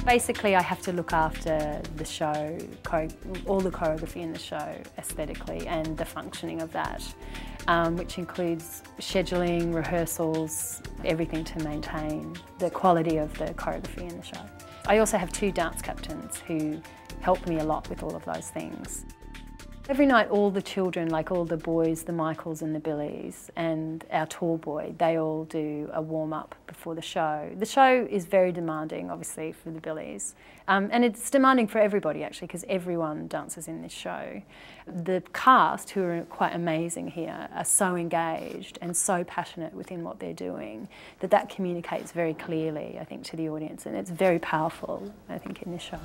Basically, I have to look after the show, all the choreography in the show aesthetically and the functioning of that, which includes scheduling, rehearsals, everything to maintain the quality of the choreography in the show. I also have 2 dance captains who help me a lot with all of those things. Every night all the children, like all the boys, the Michaels and the Billies and our tall boy, they all do a warm-up before the show. The show is very demanding, obviously, for the Billies. And it's demanding for everybody, actually, because everyone dances in this show. The cast, who are quite amazing here, are so engaged and so passionate within what they're doing that communicates very clearly, I think, to the audience. And it's very powerful, I think, in this show.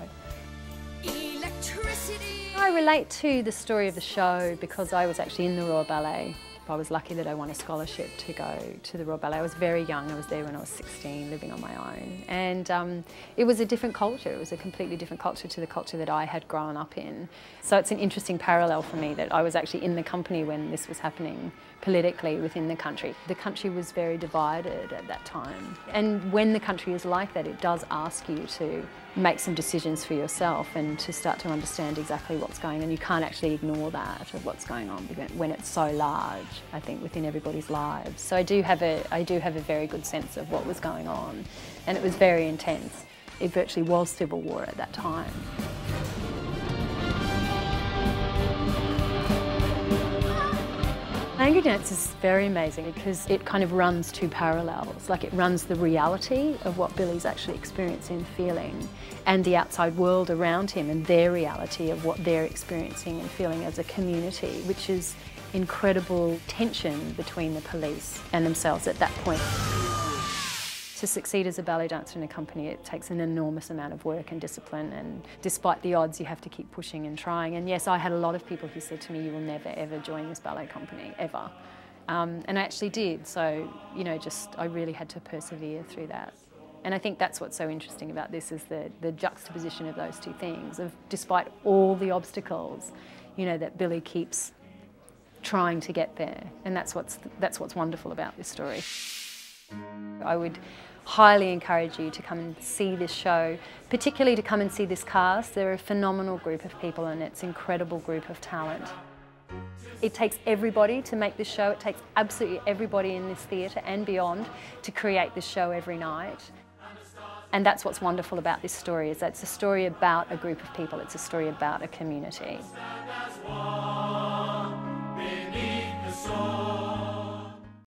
I relate to the story of the show because I was actually in the Royal Ballet. I was lucky that I won a scholarship to go to the Royal Ballet. I was very young, I was there when I was 16, living on my own. And it was a different culture, it was a completely different culture to the culture that I had grown up in. So it's an interesting parallel for me that I was actually in the company when this was happening politically within the country. The country was very divided at that time. And when the country is like that, it does ask you to make some decisions for yourself and to start to understand exactly what's going on. You can't actually ignore that, of what's going on when it's so large, I think, within everybody's lives. So I do have a very good sense of what was going on, and it was very intense. It virtually was civil war at that time. Angry Dance is very amazing because it kind of runs 2 parallels. Like, it runs the reality of what Billy's actually experiencing and feeling, and the outside world around him and their reality of what they're experiencing and feeling as a community, which is incredible tension between the police and themselves at that point. To succeed as a ballet dancer in a company, it takes an enormous amount of work and discipline, and despite the odds, you have to keep pushing and trying. And yes, I had a lot of people who said to me, "You will never ever join this ballet company, ever." And I actually did, so, you know, I really had to persevere through that. And I think that's what's so interesting about this, is the juxtaposition of those 2 things, of despite all the obstacles, you know, that Billy keeps trying to get there. And that's what's wonderful about this story. I would highly encourage you to come and see this show, particularly to come and see this cast. They're a phenomenal group of people, and it's an incredible group of talent. It takes everybody to make this show. It takes absolutely everybody in this theatre and beyond to create this show every night. And that's what's wonderful about this story, is that it's a story about a group of people. It's a story about a community.